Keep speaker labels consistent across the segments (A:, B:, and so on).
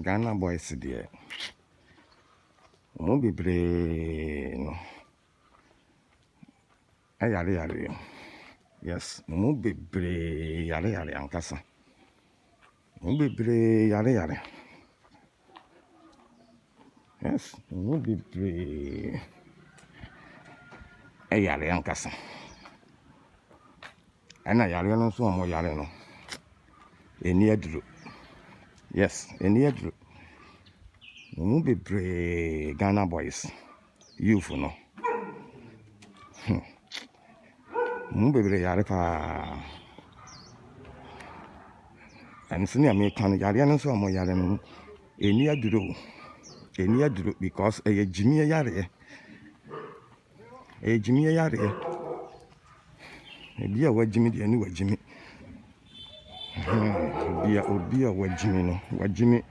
A: Ghana boys there. Mo bebre no. Yare. Yes, mo bebre yare ankasa. Mo bebre yare. Yes, mo bebre yare ankasa. Ana yare no so mo yare no. Eni aduru. Yes, eni aduru. Mo bebre Ghana boys. Youth no. Mo bebre yare pa. And sini American yare no so mo yare no. Eni aduru because gyimiee yare. Gyimiee yare. Ebi a wajimi de ani wajimi. Obi a wajimi no. Wajimi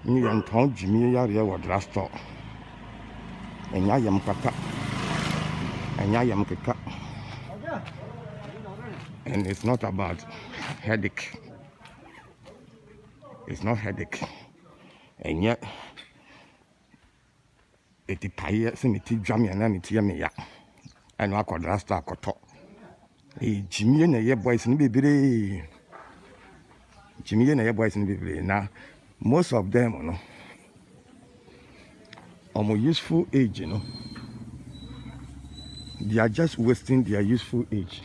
A: ni yanton gyimiee yare wa drugstore. Enya yam kaka. And it's not about headache. It's not headache. And yet, it's tired, so it's jammy and I'm me ya. And I could last a coto. Gyimiee and your boys in baby. Gyimiee and your boys in baby. Now, most of them, you know, are more useful age, you know. They are just wasting their useful age.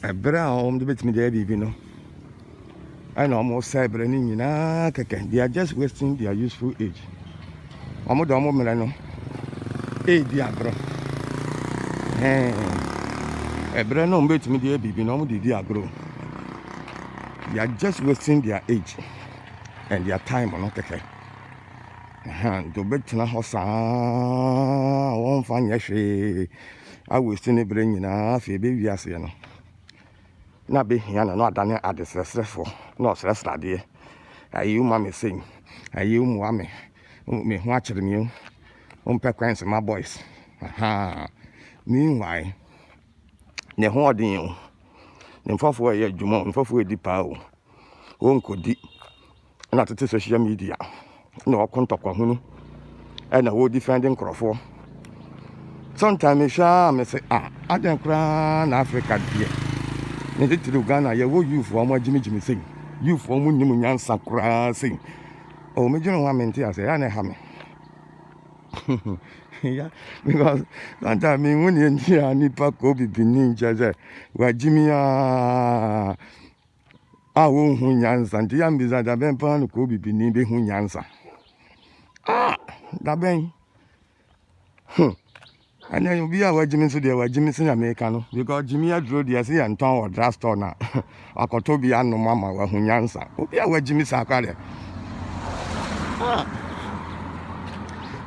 A: A better home to bet me there, baby, no. I know almost say, but they are just wasting their useful age. I'm not Milano. Hey, dear bro. A brand bet me there, baby, no, dear bro. They are just wasting their age and their time on okay. To bet na hosa won't find ye. I will still bring in a baby as you know. Na be here no adane at the stressful. No stress idea. Are you mammy sing? Are you mammy? Me watching you. Pekwan's my boys. Meanwhile, the hoarding you. The 4 year Jumon, 4 deep power. Uncle deep. Not to social media. No contact with him. And I will defending Crawford. Sometimes I say, I don't cry in Africa, dear. Need to Ghana, you for more Jimmy sing. You for Munimunian Sakura sing. Oh, Major Woman, I say, I have me. Yeah, because sometimes when you hear Nipa Kobe Ninja, where Gyimiee won't Hunyans and the Ambiza, the Bempan Kobe Binibi Hunyansa. That bang. And then you'll be a Gyimiee so there were Gyimiee in America, because Gyimiee drew the Asi and Town or Drastor now. I could to be no mama or Hunyansa. Obi a Gyimiee Sakale.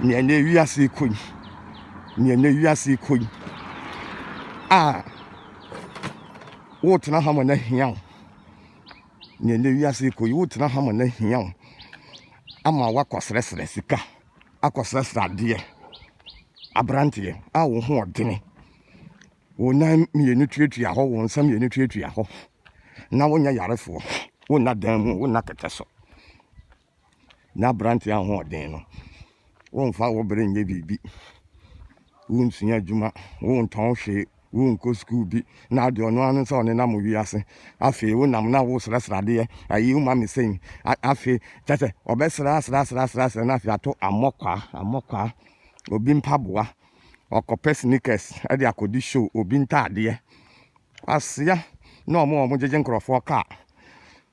A: Near you see queen. Near you see queen. What na hammer here? Near you see queen, what na hammer here? I'm a wakos restlessica. Akos rest dear. Abrantie, I won't hold dinner. Oh, nine me nutrient ya ho, and some nutrient ya ho. Now when you're yard for, will not damn, will not get us. Now Branty, I won't dinner. Won't follow bring ye baby. Won't see a Juma, won't town shake, won't go school be. Now the one son and I'm with you. I feel when I'm now was less idea. I you mammy saying, I feel that or best last, and I feel a mocha. Obin Pabua or copper sneakers at the Akodi show, Obin Tadia. I see ya no more Mojajan for a car.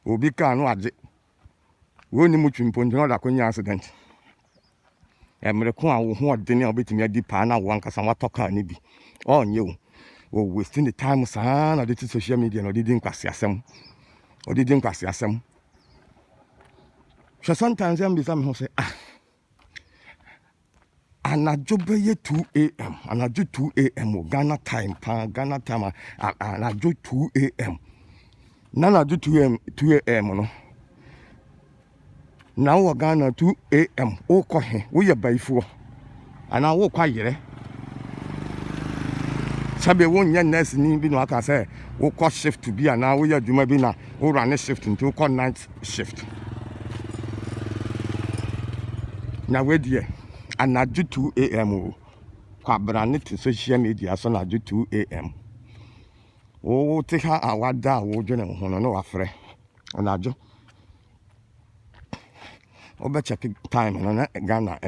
A: Obi can watch it. Won't much in Ponto accident. American who had dinner bit me a deep pana one cause I'm talker nibi. Oh, you. Oh, wasting the time, son, or did social media or didn't cast yasem. Or didn't cast yasem. So sometimes I'm some who say, and I do 2 a.m. and I do 2 a.m. Ghana time, and I do 2 a.m. Now I do 2 a.m. No. Now we're Ghana 2 a.m. Oh, cohe, we are by 4. And I walk quiet. Sabe won't yet nurse need be no I say, oh, cost shift to be, and now we are doing maybe now, or run a shift into night shift. na we die anadwo 2 am kwabrane to social media so na 2 am o te ha awada wo dwene ho no no wafre anadwo obe check time no na Ghana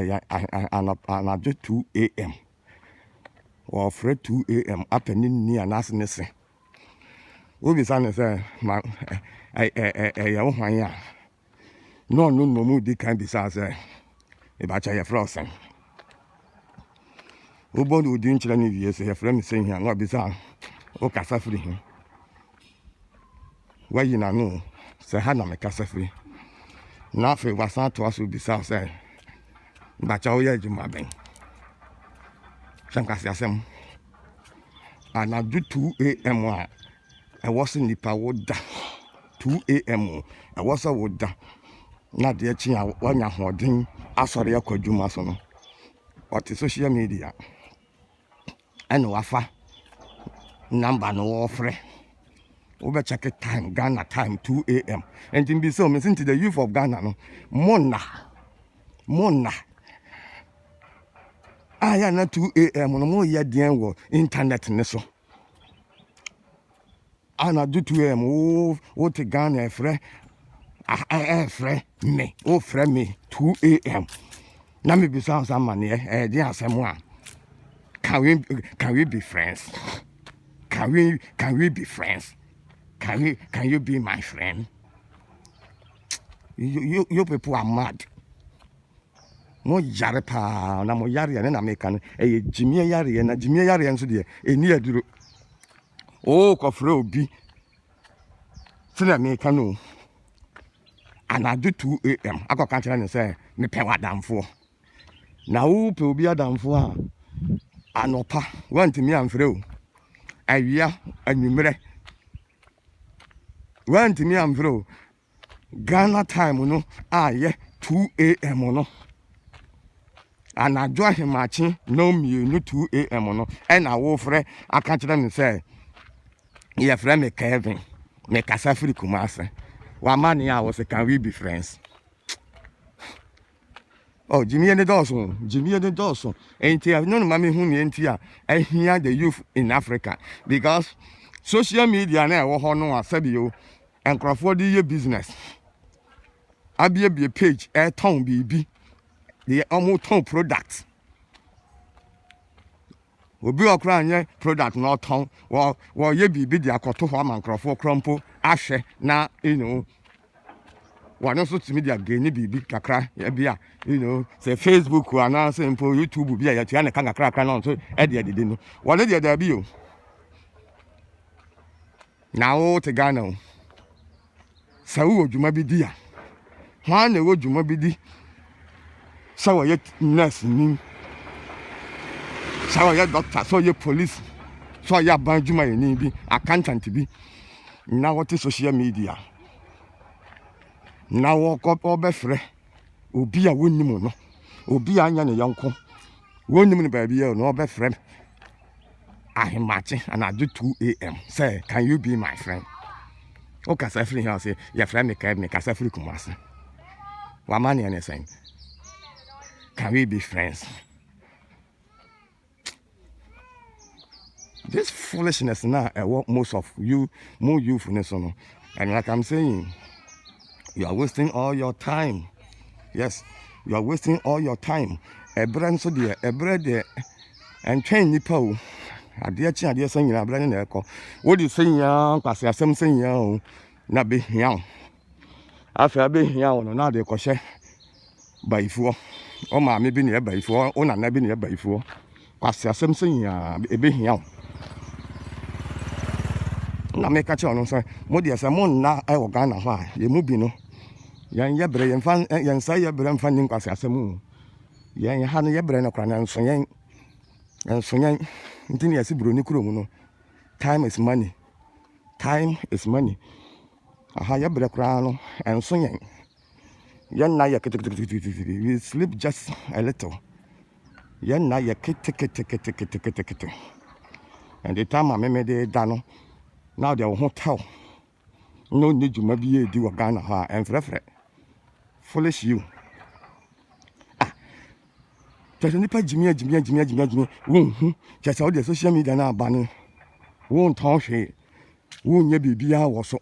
A: anadwo 2 am or afre 2 am apani ni anase ne se obi sa ne se ma ya wo hwan ya no mu di kan bi sa se e ba cha ya frozen obo no di nchira ni wie se ya fre me se hia no bi sa o kasa firi hi wa yi na no se ha na me kasa firi na fe wasa to aso bi sa se ba cha o ya juma ben sanka asem anadwo 2 am a I was in the power 2 am I was a wood na de chi a wanya hoden asore akwadwuma so no what social media and wafa number no ofre we be check time Ghana time 2 am and in be so me to the youth of Ghana no mona aya na 2 am no mo ye den wo internet ne so ana do 2 am o te Ghana efre me o frɛ me 2 am na me bi so am mane di asem a can we be friends can we be friends can you be my friend you people are mad mo yare pa na mo yare na me kan gyimiee yare na gyimiee yare nso de eni aduro o ko frɛ obi sina me kan o anadwo 2 am akɔka kyerɛ ne sɛ mepɛ wadamfo na wo pɛ obi adamfo a anopa wantimi amfrɛ o awia anwumere wantimi amfrɛ o Ghana time no aye 2 am no anadwo ahemachi no mienu 2 am no ɛna wo frɛ aka kyerɛ ne sɛ ye frɛ me Kevin me kasa firi Kumase wa mani ya was can we be friends oh gyimiee ne dɔso enti no no mama hu ne enti a ahia the youth in Africa because social media na ɛwɔ hɔ no asabio enkrofo de ye business abie page ton bibi de almost ton product obi okra anye product no ton wo ye bibi de akoto ho amankrofo krompo ahwe na one also to media gain bibi kakra bia say Facebook ana say mpo YouTube bia ya tia na kan kakra na so e de no one de da bi o na o te Ghana o sa wo dwuma bi di a ha na wo dwuma bi di sa wo ye nurse ni sa wo ye doctor so ye police so ya ban dwuma ye ni bi accountant bi na what social media na wo ko obefre obi a wonnim no obi anya ne yanko wonnim ne ba bia no obefre ahemache anadwo 2 am say can you be my friend o kasa free here say your friend me kai me kasa free Kumase wa mani ene saying can we be friends this foolishness now what most of you more youthfulness no and like I'm saying you are wasting all your time. Yes, you are wasting all your time. A brand so dear, a bread there, and train nipo. A dear chin, a dear saying, a brand in echo. What do you say, young? Cause I am saying, young, not be young. After I be young, now they crochet by four. Oh, my, maybe near by four, or not near by four. Cause I am saying, a be young. Na make a channel, sir. Modi as a mon na I will Ghana. Why? You move no. Yan yabre yan fan yan say yabre fan nim kwase asemu. Yan ha no yabre no kwana nso yan ntini yasi bro ni kuro mu no. Time is money. Time is money. Aha yabre kra no enso yan. Yan na yakete we sleep just a little. Yan na yakete. And the time I made the dano. Now they won't tell. No need you maybe do a Ghana and frefre. Foolish you. Just nipa gyimiee wo just all the social media na abane wo nton hwe wo nya bibia wo so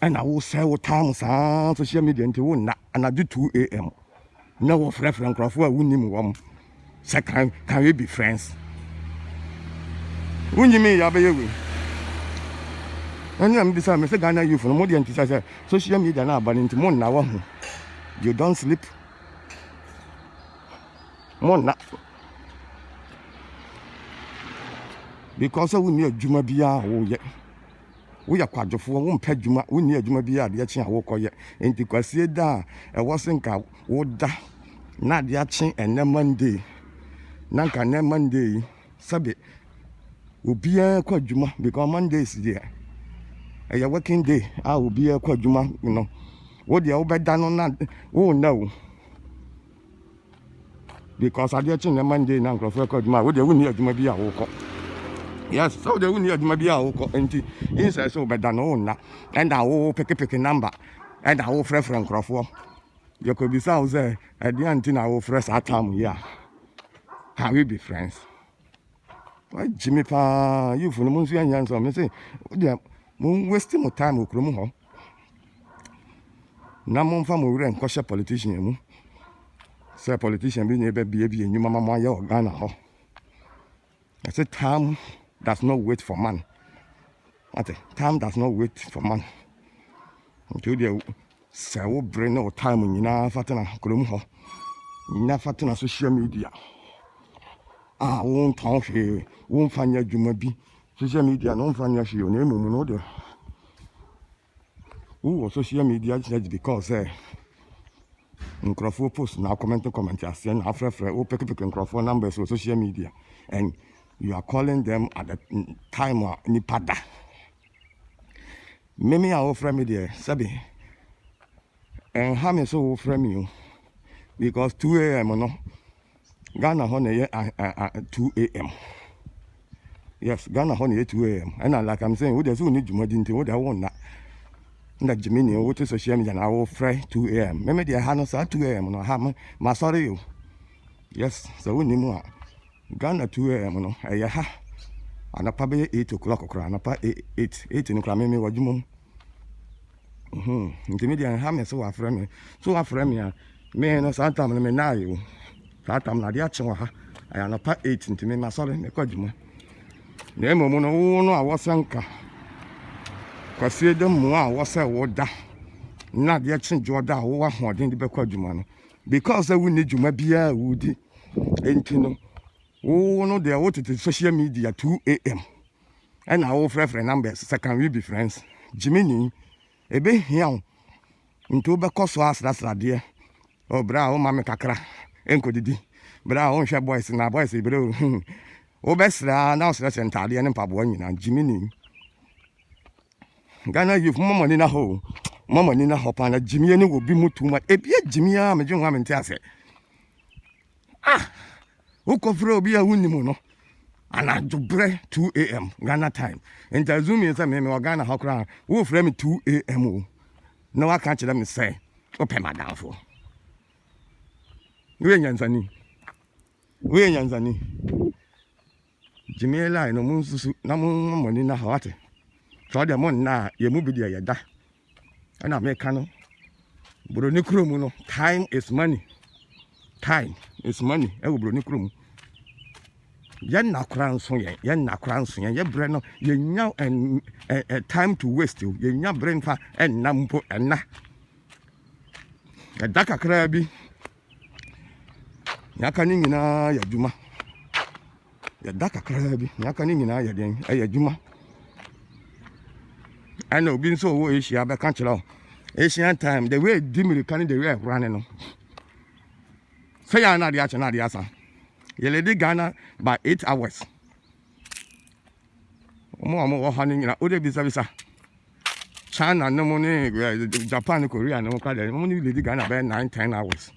A: and I will say what time social media nti wo na anadu 2 a.m. na wo frefre nkrofo a wonim wom say can we be friends gyimiee ya be yewe and am bisa me say Ghana youth no modern nti say social media na abane nti mo na wo ho you don't sleep mo na because we need adwuma bia wo ye wo ya kwadwofo wo mpa adwuma wo ni adwuma bia de akye wo koye enti kwasie da e wo senka wo da na de akye ene Monday na nka ne Monday sabe obia kwa adwuma because Monday is there a working day a obia kwa adwuma you know wo de wo beda no na wo na because I did change Monday na nkrofo kwa adwuma wo de wo ni adwuma bia wo ko. Yes, so the only of my beer inside so bad than na and I will pick number and I will fresh from Crawford. You could be sound there at the end, I will fresh at time, yeah. How we be friends? Why, Jimmy Pa, you for the moon, and so I say, dear, moon wasting more time with Crumo. Namon family and kosher politician, say politician being a baby and you mamma my Ghana. I said, time does not wait for man. Time does not wait for man. Until they say, "Oh, brain no time when you na fatana kulumo, you na fatana social media." Won't talk here, won't find your gyimiee. Social media, don't find your show name, no there. Who social media just because nkrofo post now comment I say na afre o pick nkrofo numbers on social media and you are calling them at the time or nipada. Mimi are offer me there, sabi. And how me so offer me because 2 a.m. no Ghana honey 2 a.m. Yes, Ghana honey 2 a.m. And like I'm saying, we there's only gyimiee what I want that gyimiee what social media na offer 2 a.m. Mimi there ha no 2 a.m. no ha ma sorry you. Yes, so we need more. Ghana 2 a.m. no ha anapa be 8 o'clock okra anapa 8 no kra me wadwumom ntimedian ha me so afre me me no satam no me na yo satam na de ache wa ha anapa 8 ntime ma sore me kwadwuma na emom no wo no awosanka kwasie dem mu a wo se wo da na de ache joda wo wa hoden de be kwadwuma no because we need dwuma bia wudi entino. Oh no, they are what it is social media 2 a.m. And our friend numbers, so can we be friends? Gyimiee, a bit here into because was that's la dear. Oh, bra, oh, mamma kakra, enko didi. Bra, oh, share boys and our boys, bro. Oh, best now, that's entirely an empabon and Gyimiee. Ghana, you've more money in a hole. More money in a hop and a Gyimiee will be more too much. A bit gyimiee, I'm a young woman, tell who cover be a winning mono and I do break 2 a.m. Ghana time. And I zoom in some Ghana how crown who frame 2 a.m. No, I can't let me say, open my down for. We ain't Yanzani. Gyimiee line no moon, no money na hot. So the mon na ye movie there, da. And I make cano. Brunicrum, time is money. Time is money. Brunicrum. Yan na crown so yan na crown so yan breno ye nya and time to waste you ye nya brain fa and nampo and na daka krabi nyaka ni nyina ya dwuma ya daka krabi nyaka ni nyina ya den ya dwuma I know been so wo Asia be kan chelo Asian time the way dimiri kan the way running no say ya na dia asa you lady Ghana by 8 hours. More honey, Ode Bisa. China, no money, Japan, Korea, no credit. Only lady Ghana by 9-10 hours.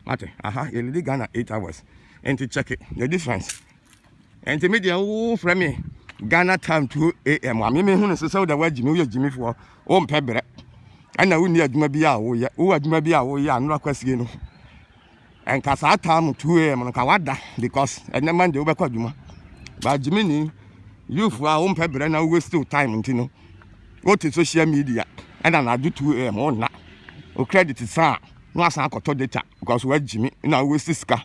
A: Mate, you lady Ghana 8 hours. And to check it, the difference. And to media, oh, from me, Ghana time 2 a.m. I mean, who is so the word Gyimiee for pebble. And I wouldn't need Gyimiee, who had maybe a way, and no question. and kasa time 2 a.m. no kawada because and man de obekwa dwuma but gyimiee youth wa o mpebere na waste time ntino go to social media and na do 2 a.m. on na o credit sa no asan akoto data because we gyimiee na waste sika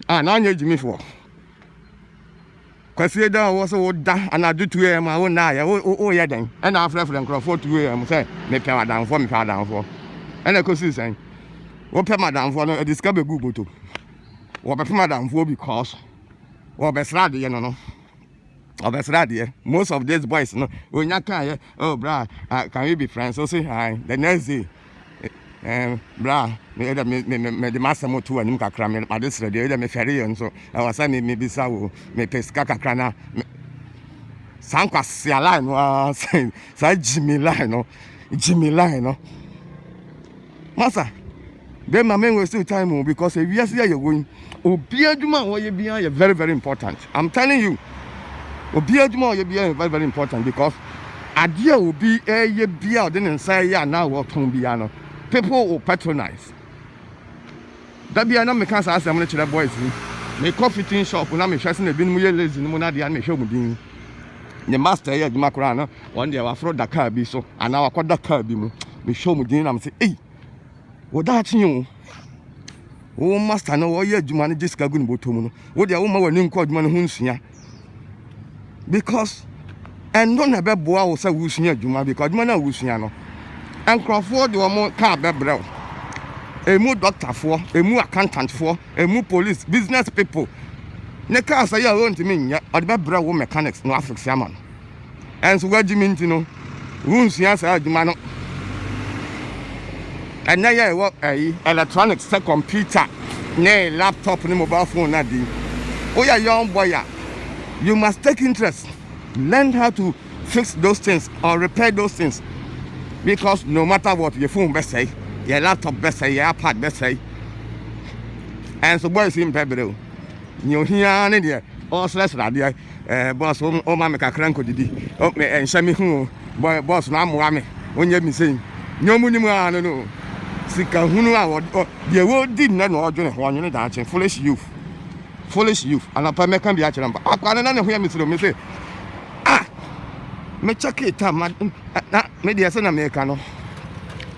A: na anya gyimiee for kwasi da wo so da and do 2 a.m. o na ya o ye den and na frefre nkrofo 2 a.m. say me pe adanfo and I could see saying, what pay madam for a discover Google to what pay madam for because what best lad, you know, or best lad, most of these boys, no, when you can, oh, brah, can we be friends? So say hi, the next day, brah, me the master motu and Muka cram at this radio, me ferry, and so I was saying, maybe so, me pescaka crana. Sanka see a line was saying, gyimiee line, Master, then my men will still time because if yes, you're going, Obiaduma or you very, very important. I'm telling you, Obiaduma or you very, very important because idea will be a year beer, then say, yeah, now what Tombiano. People will patronize. That be another because I am to the boys. Make coffee tin shop when I'm chasing a bin lazy in Monadi and me show me. The master here, the Macrana, one day I throw the car be so, and now I got the car be me show me, I'm say, hey. What that you? Oh, master, no, you man just got good botomo. What the woman will call man hunsia. Because and don't have a boy or say who's near Juma because man are Wusiano. And Crawford, you are more car bebro. A more doctor for, a more accountant for, a more police, business people. Neka say you want to mean, or the bebro mechanics, no African salmon. And so what do you mean to know? Wunsia say Jumano. And now you work electronics, computer, laptop, mobile phone. Oh, yeah, young boy, you must take interest. Learn how to fix those things or repair those things. Because no matter what, your phone best say, your laptop best say, your iPad best say. And so, boys in Pebble, you hear any there, all slash radio, boss, oh, mamma, cranko didi, oh, and Shammy, boy, boss, Namwami, when you be saying, no money, no. Sika hunu a the world did not know join one unit dancing foolish youth and a make can be actually I don't hear me say me check it time me dey say na Americano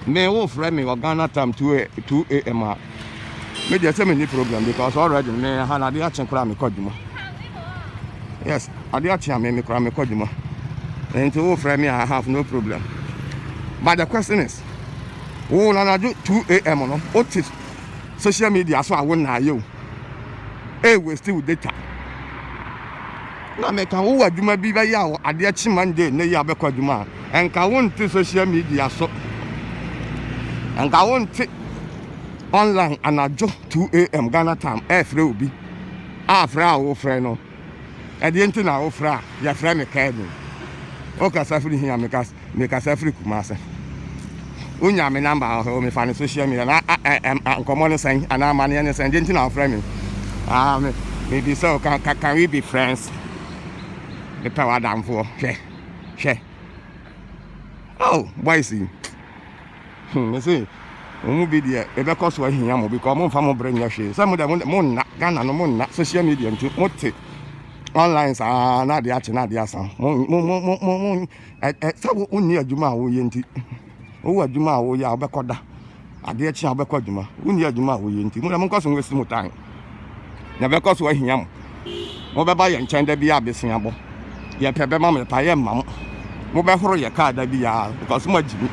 A: me wo friend me Ghana time 2 a.m. me dey say me need program because already me ha dey action kra me kodimo yes I dey action me kra me kodimo and to wo friend me I have no problem but the question is oh, na do 2 a.m. no. What is social media? So I won't know you. Hey, we still data. Na me kan wo adwuma bi ba ya wo ade achi Monday na ya be kwadwuma. En ka won ti social media so. En ka won ti online anajo 2 a.m. Ghana time. Free obi. Fra wo frɛ no. E de enti na wo fra. Ya fra me ka ni. O ka safiri hia me ka safiri Kumase. Unya me number or me fan social media na common saying and I'm money and saying our friend maybe so can we be friends the power down for share oh boys me say we be there e be cause we here mo because mo fa mo bring ya share some of them mo na Ghana no mo na social media nti mo te online sa na de ache na de asa mo sabu unni adwuma wo ye nti oh, adwuma wo ya obekoda ade echi obekwadwuma uni adwuma wo ye nti mo nkoso nwesi mo tan na bekoso ahiam mo beba ye nchen da bia besia abo ye pebe ma me pa ye mam mo be horo ye ka da bia because mo ajibi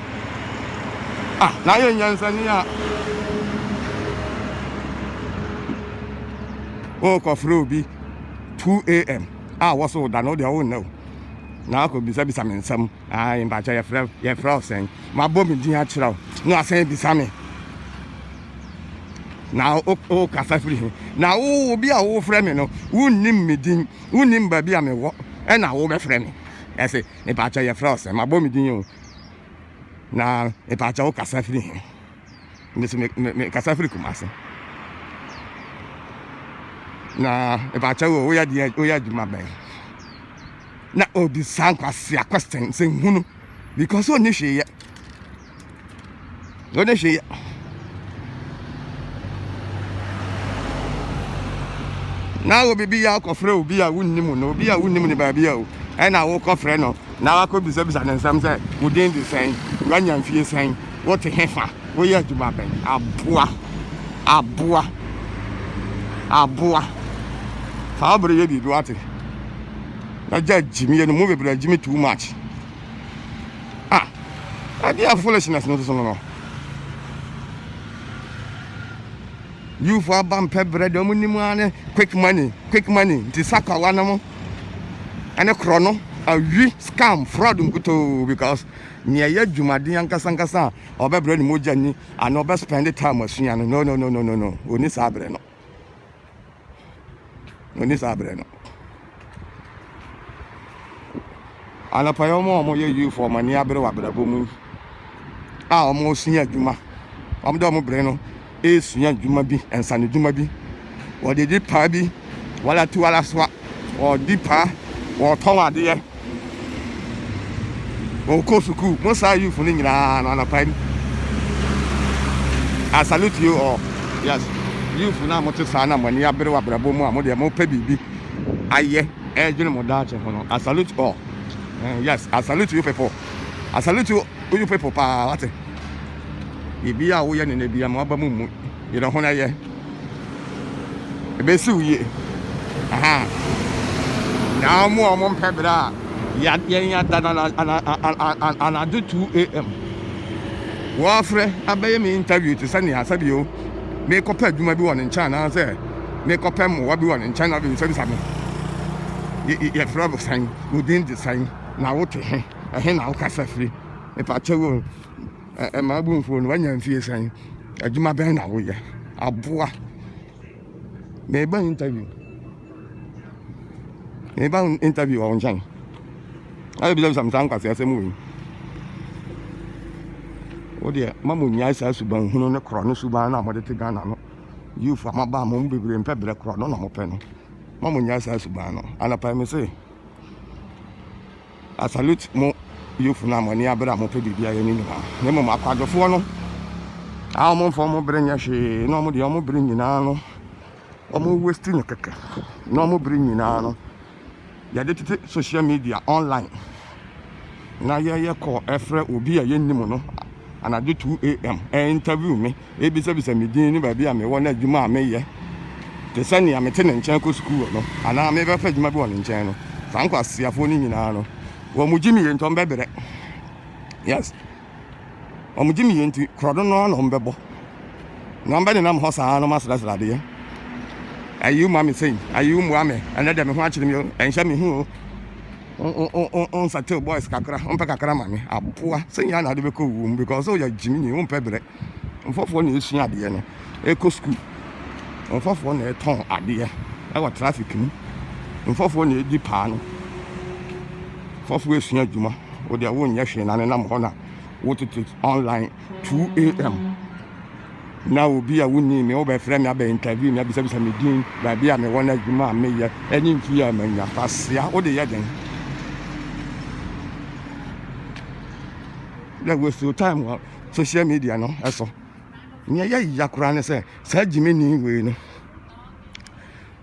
A: na ye nyansa ni a o ko fro bi 2 a.m. was so da no de o no na ko bisa me nsam mba cha ye fra sen ma bo me din a kira no asen bisa me na o kasa free na wo bi a wo fra me no wunnim me din wunnim ba bi a me wo e na wo be fra me ese mba cha ye fra sen ma bo me din o na mba cha o kasa free me kasa free Kumase na mba cha wo ya dwuma ben na obi sankwase a question say hunu because o ni hwe ye Now will be a coffre will be a wooden no be a wooden baby. And I walk off no. Now I could be subject and some say within the same run and fear saying what a heifer. We are to my pen. A boa. Fabri did what it. I judge Jimmy and the movie, but Jimmy too much. I dear foolishness, not so long. You for bump bread, money, quick money, the saka one and a chrono, a scam, fraud, because near yet Jumadi and Casancasa, or bread mojani, and no best spend the time was no, only Sabreno. Only Sabreno. And a payomo, you for my near Brabra. Almost near Juma. I'm Domo Breno. Is young Jumabi and Sunny Jumabi, or the deep pabi, Walla to Alla swap, or deeper, or Toma dear. Oh, Kosuku, most are you for England on a pine? I salute you all. Yes, you for now, Motisana, when you are better, Brabomo, more baby. I general Dutch. I salute all. Yes, I salute you people. I salute you people. If you are in the Biamabamu, you don't want to hear. Besu ye. Aha. Now more pebra. Yet, and I do 2 a.m. Wafre, I bear me interview to Sunny Hasabio. Make up a Jumabi one in China, say. Make up a Wabi one in China, in Sunny. Yet, Rob sang within the sign. Now, what a hen, I'll cast free. If I tell and my boom for 1 year and 3 saying, a Juma Bena, a boa. Maybe interview. Maybe interview on Chang. I believe some time because there's a movie. Oh dear, Mamunia says to burn who no chrono subana, what the Ghana. You from a bar, Mumbi, and Pebble chrono, no pen. Mamunia says to burn, and a pime say. I salute more. You for now, money, but I'm okay. Be a name my card of one. I'll move for more bring a she, no more the almost bring in ano. Almost wasting a cake. No more bring in ano. You did social media online. Now, you call Efra will be a young mono, and I do 2 a.m. Interview me. ABC is a meeting, baby. I'm a one at Juma May. The Sunny, I'm a tenant Chanko school, and I never fed my born in Channel. Thank us, see a phone in ano. Gyimiee and Tom Bebere. Yes. Gyimiee and Crodon on Bebo. Number the name Hossa, no master that's idea. Are you, mammy, saying, are you, mammy, and let them watch me and show me who on Saturday boys, Kakra, on Pacakra, mammy, a poor, saying, I do cool room because all your Gyimiee won't Pebere. And for 1 year, she had the echo school. And for 1 year, tongue idea. Our traffic. And for 1 year, deep panel. For Western Juma, or their own Yashin and I'm honor, what it is online 2 a.m. Now will be a winning me over friend, I be interview me, be some meeting, by be a me one Juma, me, any fear, man, pass ya, or the other. There was so time, social media, no, that's all. Near Yakuran say, said Gyimiee, we know.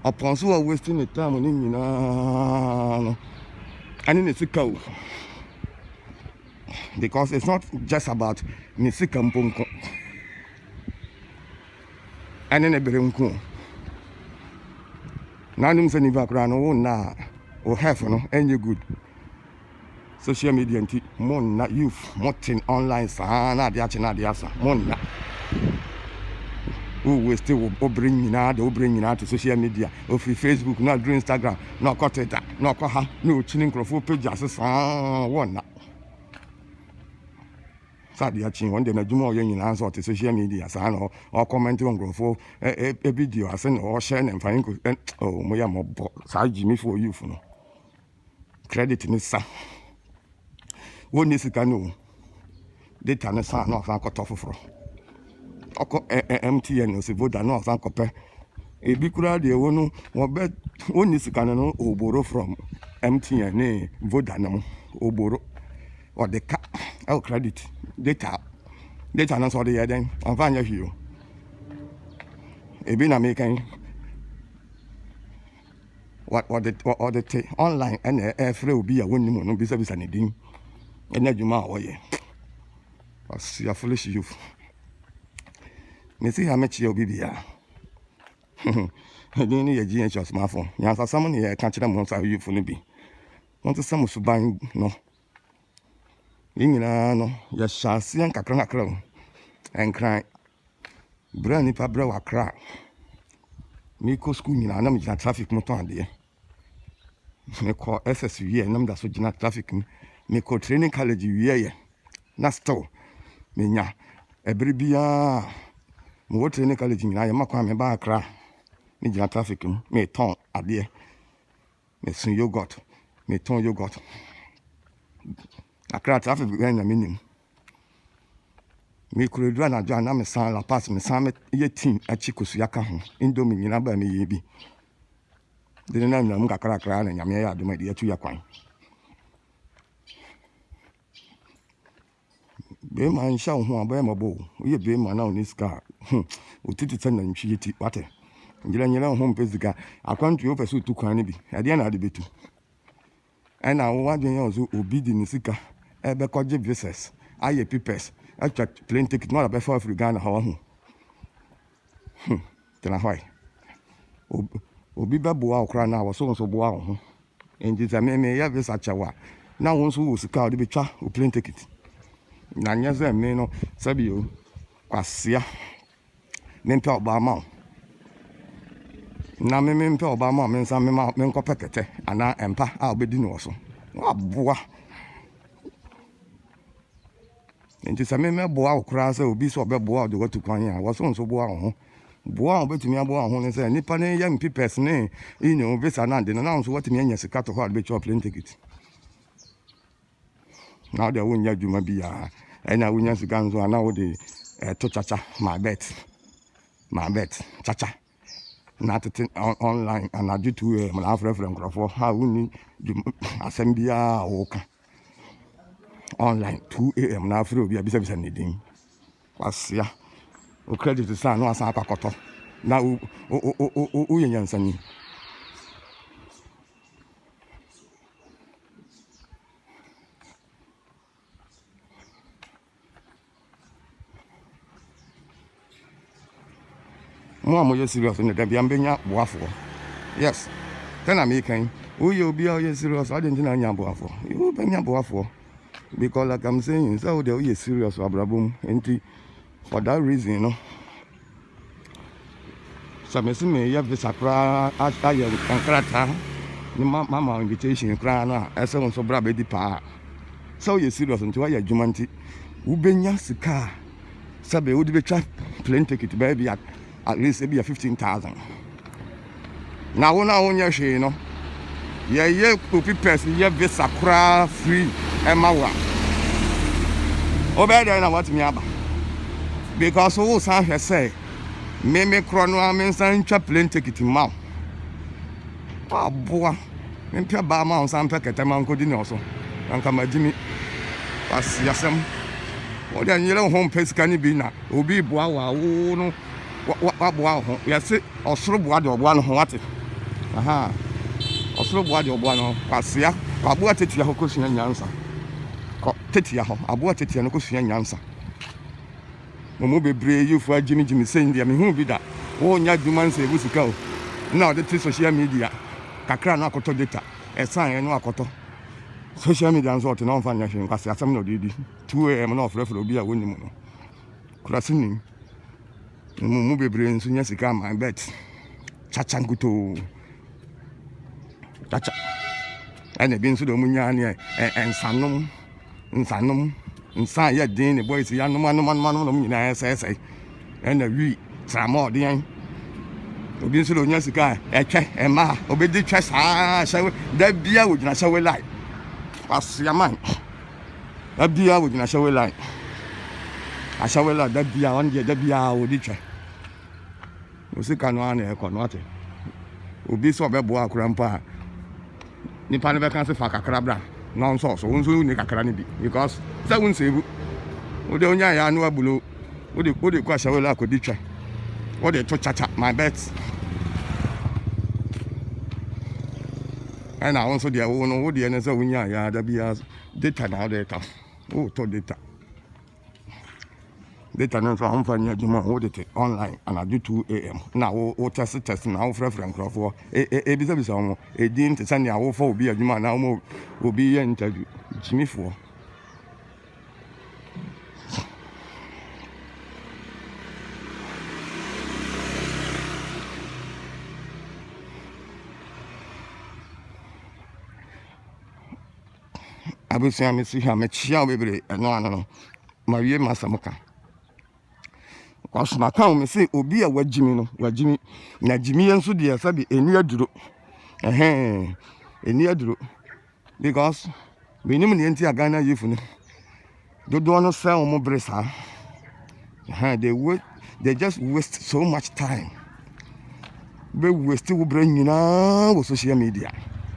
A: Upon so wasting the time on him, you know. And it's a cow because it's not just about Nisika Mpunko and then a Berunko. Nanum sending background, oh, nah, or half, no, any good social media and Mona youth, Motin online, Sana, the Achana, the Asa, Mona. Who will still bring me now, they'll bring me now to social media, or free Facebook, not do Instagram, not cut it, not cut her, no chinning crofo pages, one. Sadly, I one day, Jumo Union answer to social media, or commenting on growth, a video, I send or share and find, oh, Moyamo, side Gyimiee for you for no credit in this, sir. One is a canoe, they turn a son off and cut off for. MTN no se voda no asan kope e bi kura de wonu wo bet woni sika no oboro from MTN ne voda no oboro or the credit data no so de den anfa nya hio e bi na me kan or the online and free will be a winning no business anything. And then you ma away. As you are foolish youth. Me see how much you'll be here. I didn't need a GH smartphone. Yes, someone here can't tell them once I you for be. Want to some to buy no. No, you shall see and crack and cry. Brandy Pabra wa cry. Me go school in an amateur traffic motor dear. Me call SSU and number so traffic. Me call training college ye. Nasto. Me nya. Every beer. Me training college in I am a crime about cry. Me jina traffic. Me ton a dear. Me soon yogurt. Me ton yogurt. I cry traffic behind a minimum. Me could run a job, I'm a son, la pass me, Sam, 18 a chicos yaka, Indomie, number me be. Didn't know Munga crack and Yamea, do my dear to your coin. Be my show, who are by my bow. We be my now in this car. Who did it send and she eat water. You know, home pays the guy. I can't you pursue to Carnaby. At the end of the bit. And I want you also obedient in Sika, Ebecoji visas, I peepers. I checked plane ticket, not a before if you got a home. Then I why. Obiba Boa cry now was so boa. And this I may have this at Chawa. Now, once who was a car, the bitch who plane ticket. Nanya's a meno, Sabio, Quasia, Mempa Obama. Now, Mempa Obama means I'm a menko packet, and I am pa, I'll be dinner also. Oh, boa. And this I may boa crass will be so bad boa to go to Quanya. Was on so boa. Boa, but me a boa, and say, Nippon young people's name, you know, this and that, and announce what me as a cut of hard bitch or plane ticket. Now they won't yet do my beer, and I will use the guns on now the to chacha, my bet, chacha. Not online, and I do to my half reference for how we need assembly walk. Online 2 a.m. now through be a business anything. Was ya? O credit to son, no, Saka Coto. Now, Yansan. More serious in the Debiambina waffle. Yes, then I'm making. Who you be all serious? I didn't know waffle. You be your waffle. Because like I'm saying, so they are serious Abrabum, and for that reason, you know. So I see me have this Accra after your Concrata, Mamma invitation, Crana, as someone so brave the pa. So you're serious until I jumanti. Ubenya car. Sabe would be trap plane ticket baby at least maybe 15,000. Now on your share, you know. Yeah, copy person, you have this Accra free. Emma, oh, better than what me about. Because all some has say, Meme Chrono means and chaplain ticket in mouth. Oh, boy, and Pia Bama on some packet among good also. And come at Jimmy. As Yasam. Or then yellow home pace can be now. Will be boa, no, what boa, yes, or shrub water or one what it. Aha, or shrub water or one, Pasia, Pabuat it, your question and answer. Tetia, I bought it and question answer. Momo brave you for Jimmy saying, I mean, who be that? Oh, Yaduman say, who's go? Now the social media, Kakra Nakoto data, a sign and Nakoto. Social media and sort of non financial, because I some no did 2 a.m. and off referral be a winning. Crossing Momo brave, soon yes, come, I bet. Chachanguto Chacha. And the beans to the Munyani and Sanum. Insanum, inside your din, the boys, young man, SS, and the we, some more, the end. Obin so nya sika etwe ema obedi twa saa hyewe da bia wogina hyewe line asiaman da bia wogina hyewe line a hyewe line da bia on da bia wodi twa osika no ana e no ate obi so obebo akura mpa nipa ne be kan se fa kakra bra no so wonso ni kakra ne bi because say won save ode onya ya no abulo ode kwa hyewe line akodi twa what they to chacha my bet And I also the own the and so when ya there be data now data. Oh, to data. Data no so I'm finding adwuma hold it online and I do 2 a.m. Now o test now friend crofo e bisa omo e din te send ya wo for obi adwuma na omo obi ya interview gyimiee for abusia me si ha me chia bebre no mawie masamuka kwasuna kan me say obi a wagyimi no wagyimi na gyimiee nso de sabi eni aduro eni aduro because we nim ne enti agana yifu no dodo no say omo bresa they just waste so much time be waste wo bra nyina wo social media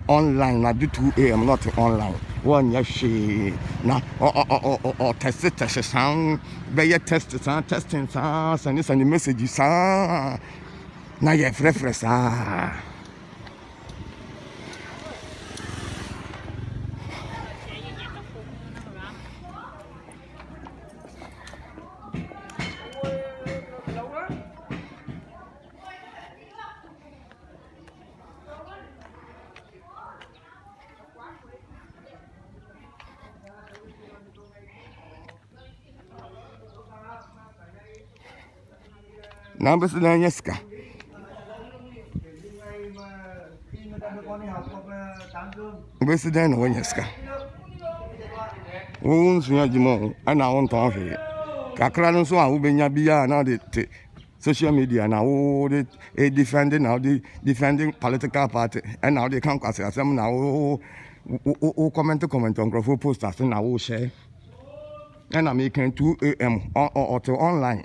A: online na do 2 a.m. not online one ya she na test sound be ya testing sound send message sound na ya fresh na besi na yeska besi na no yeska wo nsuya gyimo ana won ton hwe kakra no so a wo benya bia na de social media na wo de defending now the defending political party and now they can kwase asem na wo comment on graph post as na wo share and I make 2 a.m. or to online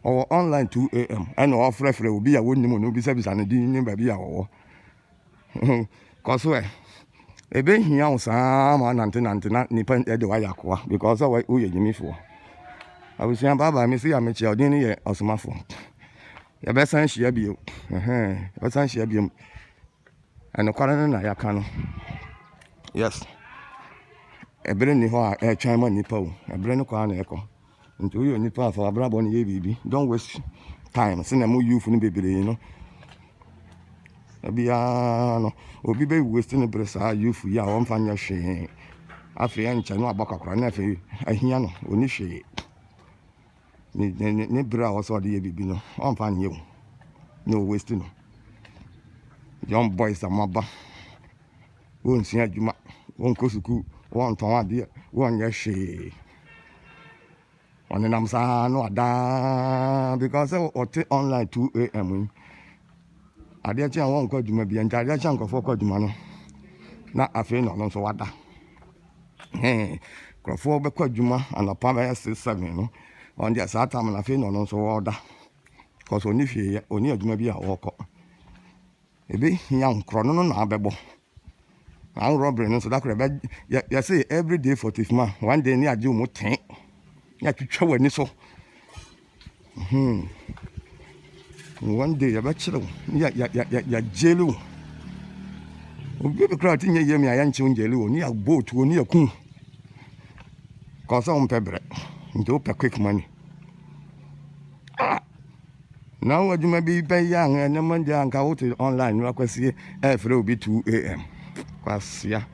A: or online 2 a.m. and off referee will be a wouldn't know be service and din baby or cause we e be hia usama nantina nipa e de wa yakwa because we gyimiee for I was saying baba me see am che odin ye osomafo ya be san hia bio be san hia bio and kwara na yaka no yes ebere ni ho a twan ma nipa o ebere no kwa na eko nti uyo nipa afa abrabo ne ye bibi don't waste time say na mo youth no bebere you know abia no obi be waste ne bresa youth ya won fanya hwe afi ya ncha no agbakakora na afi ahia no oni hwe ne bra also de ye bibi no on fanya o no waste no young boys amaba won sia adwuma won ko suku won ton ade won ye hwe on nam sa no ada because o te online 2 a.m. ade cha won ko adwuma bia nta ade cha nkofo ko adwuma no na afi no so wada krofo be ko adwuma anopa be 6-7 no on dia sa tam na afi no so wada cause oni hwe oni adwuma bia wo ko ebe hia nkro no na abebo an robbery no so that could you say every day for this man one day ni age mo 10 ya twitwa wani so one day ya ba chiro ya jelu obi be crowd tinye yemi aya nche unjelu oni ya boat oni ya kun cause on pebre ndo pe quick money now adwuma bi be ya na manja anka wote online no akwasi e frɛ obi 2 a.m. kwasia